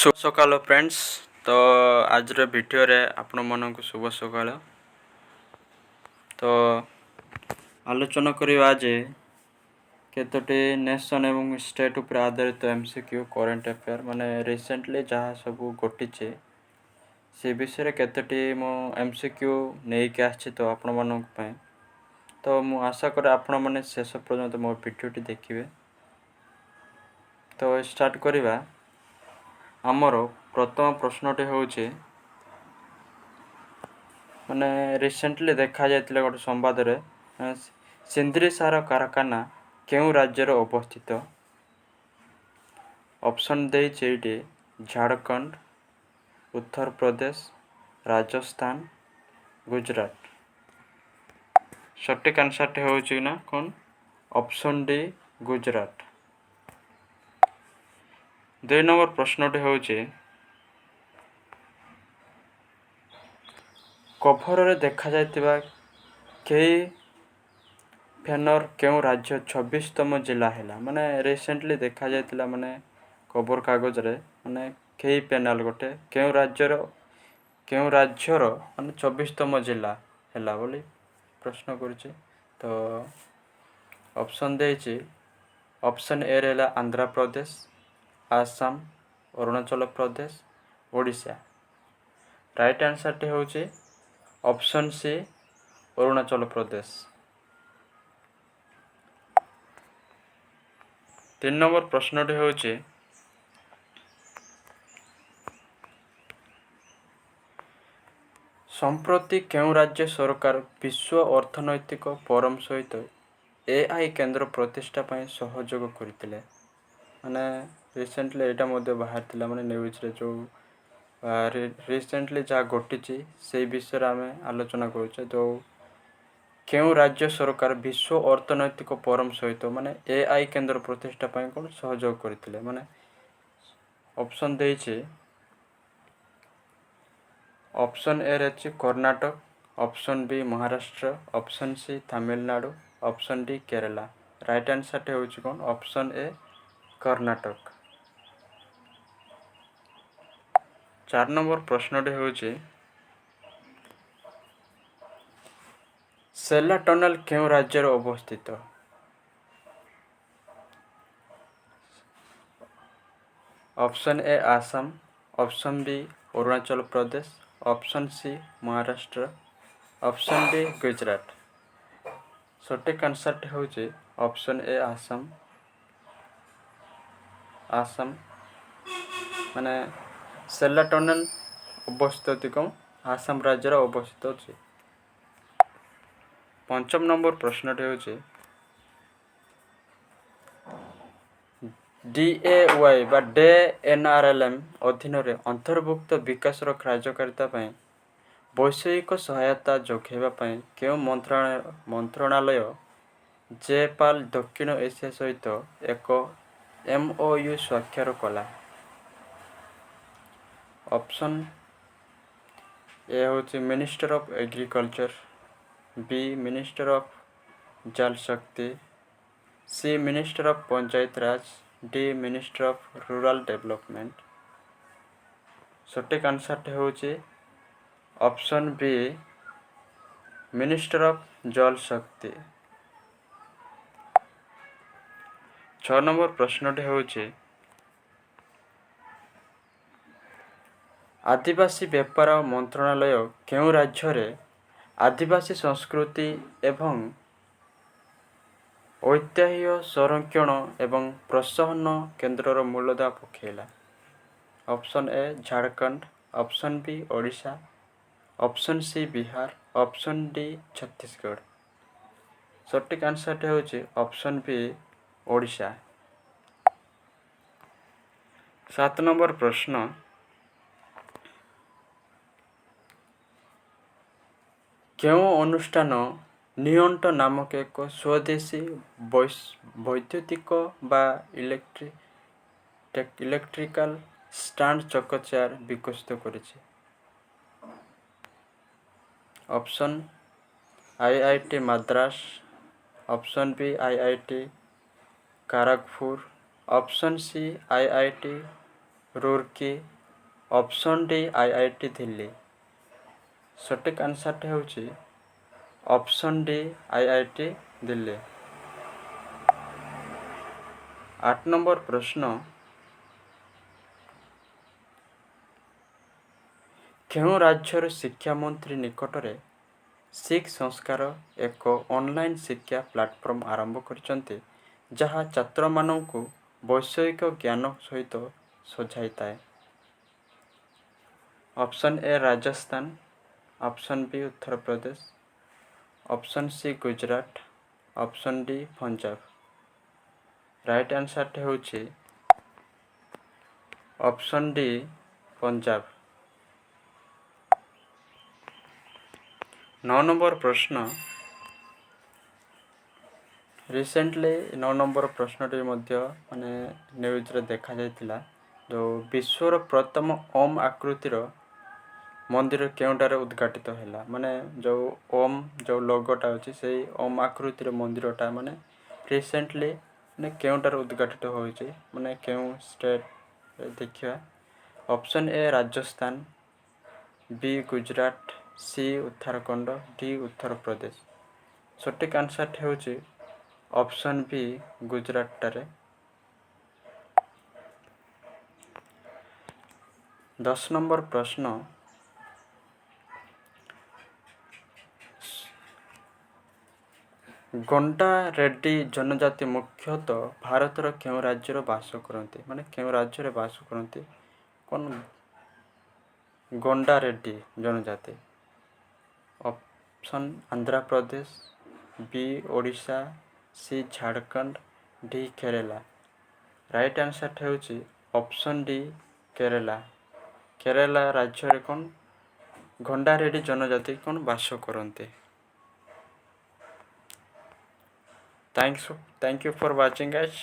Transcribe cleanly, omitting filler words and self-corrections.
शुभ सकाल फ्रेंड्स। तो आज वीडियो रे आपण मन को शुभ सकाल। तो आलोचना करवा जे केतोटी नेशन एवं स्टेट उपर आधारित एमसीक्यू करेंट अफेयर माने रिसेंटली जहाँ सब घटी से विषय केतोटी मो एमसीक्यू नहीं के आछि तो आपण मन पय। तो मु आशा करे आपण माने शेष पर्यंत मो वीडियोटी देखिबे। तो स्टार्ट करवा। आमर प्रथम प्रश्नटी होउछि माने रिसेंटली देखा जायतिला गोटे संवाद रे सिंदरी सार कारखाना केउ राज्यर अवस्थित। ऑप्शन देइछि एटी झारखंड, उत्तर प्रदेश, राजस्थान, गुजरात। सटीक आंसर होउछि ना कोन ऑप्शन डी गुजरात। 2 नंबर प्रश्नटी होउछि कभर रे देखा जायतिबा केई फेनर केउ राज्य 26तम जिला हैला। माने रिसेंटली देखा जायतिला माने खबर कागज रे माने केई पेनाल गोटे केउ राज्यर माने 24तम जिला हैला बोली प्रश्न करूछि। तो ऑप्शन देइछि ऑप्शन ए रहला आंध्र प्रदेश, आसाम, अरुणाचल प्रदेश, ओडिशा। राइट आंसर टी होउछि option C Arunachal Pradesh. 3 number प्रश्नटी होउछि संप्रति केउ राज्य सरकार विश्व अर्थनैतिक फोरम सहित एआई केंद्र प्रतिष्ठा पय सहयोग करथिले। माने रिसेंटली एटा मध्ये बाहर थिला माने न्यूज रे जो रिसेंटली जा घटी से विषय आमे आलोचना करूचे। तो केउ राज्य सरकार विश्व अर्थनैतिक फोरम सहित माने एआई केंद्र प्रतिष्ठा पय कोन सहयोग करथिले। माने ऑप्शन देइछि ऑप्शन ए रछि Karnataka, option B Maharashtra, option C Tamil Nadu, option D Kerala. Right answer होउछि कोन ऑप्शन ए कर्नाटक। 4 नंबर प्रश्नटी होउछि सेला टनल केउ राज्यर अवस्थित। Option A Assam, option B Arunachal Pradesh, option C Maharashtra, option D Gujarat. सटीक आंसर होउछि ऑप्शन ए आसाम। आसाम माने सेला टनल अवस्थित कम आसाम राज्यर अवस्थित अछि। 5 नंबर प्रश्नटी होउछि DAY बा डे NRLM अधीन रे अंतर्भुक्त विकासर कार्यकारिता पय वैषयिक सहायता जोगेबा पय केउ मंत्रणालय जेपाल दक्षिण एशिया सहित एक MOU स्वाक्षर कला। ऑप्शन ए होछि minister of agriculture, B minister of Jal Shakti, C minister of Panchayat Raj, D minister of rural development. सटीक आंसर होउछि option B minister of Jal Shakti. 6 number प्रश्नटी होउछि आदिवासी व्यापार मंत्रणालय केउ राज्य रे आदिवासी संस्कृति एवं ऐतिह्य संरक्षण एवं प्रोत्साहन केंद्रर मूलदा पकेला। Option A Jharkhand, option B Odisha, option C Bihar, option D Chhattisgarh. सटीक आंसर होउछि ऑप्शन बी ओडिशा। 7 नंबर प्रश्न केउ अनुष्ठान नियंट नामक एक स्वदेशी वैद्युतिक बा इलेक्ट्रिकल स्टैंड चक चेयर विकसित करिछि। Option IIT Madras, option B IIT Kharagpur, option C IIT Roorkee, option D IIT Delhi. ସଠିକ୍ ଆନ୍ସର୍ଟି ହେଉଛି option D IIT Delhi. 8 number ପ୍ରଶ୍ନ, କେଉଁ ରାଜ୍ୟର ଶିକ୍ଷାମନ୍ତ୍ରୀ ନିକଟରେ ଶିଖ ସଂସ୍କାର ଏକ ଅନଲାଇନ୍ ଶିକ୍ଷା ପ୍ଲାଟଫର୍ମ ଆରମ୍ଭ କରିଛନ୍ତି, ଯାହା ଛାତ୍ରମାନଙ୍କୁ ବୈଷୟିକ ଜ୍ଞାନ ସହିତ ସଜାଇଥାଏ? Option A Rajasthan, option B Uttar Pradesh, option C Gujarat, option D Punjab. Right ଆନ୍ସର୍ଟି ହେଉଛି ଅପସନ୍ ଡି ପଞ୍ଜାବ। 9 ନମ୍ବର ପ୍ରଶ୍ନ, ରିସେଣ୍ଟଲି 9 ନମ୍ବର ପ୍ରଶ୍ନଟି ମଧ୍ୟ ମାନେ ନ୍ୟୁଜ୍ରେ ଦେଖାଯାଇଥିଲା। ଯେଉଁ ବିଶ୍ୱର ପ୍ରଥମ ଓମ୍ ଆକୃତିର ମନ୍ଦିର କେଉଁଠାରେ ଉଦ୍ଘାଟିତ ହେଲା? ମାନେ ଯେଉଁ ଓମ୍ ଯେଉଁ ଲୋଗୋଟା ଅଛି ସେଇ ଓମ୍ ଆକୃତିର ମନ୍ଦିରଟା ମାନେ ରିସେଣ୍ଟଲି ମାନେ କେଉଁଠାରେ ଉଦ୍ଘାଟିତ ହୋଇଛି, ମାନେ କେଉଁ ଷ୍ଟେଟ୍ ଦେଖିବା? Option A Rajasthan, B Gujarat, C Uttarakhand, D Uttar Pradesh. ସଠିକ୍ ଆନ୍ସର୍ଟି ହେଉଛି ଅପସନ୍ ବି ଗୁଜରାଟରେ। 10 ନମ୍ବର ପ୍ରଶ୍ନ, ଗଣ୍ଡା ରେଡ୍ଡି ଜନଜାତି ମୁଖ୍ୟତଃ ଭାରତର କେଉଁ ରାଜ୍ୟରେ ବାସ କରନ୍ତି? ମାନେ କେଉଁ ରାଜ୍ୟରେ ବାସ କରନ୍ତି? କ'ଣ ଗଣ୍ଡା ରେଡ୍ଡି ଜନଜାତି? Option Andhra Pradesh, B Odisha, C Jharkhand, D Kerala. Right ଆନ୍ସର୍ଟି ହେଉଛି ଅପସନ୍ ଡି କେରଳ। କେରଳ ରାଜ୍ୟରେ କ'ଣ ଗଣ୍ଡା ରେଡ୍ଡି ଜନଜାତି କ'ଣ ବାସ କରନ୍ତି? Thank you for watching guys.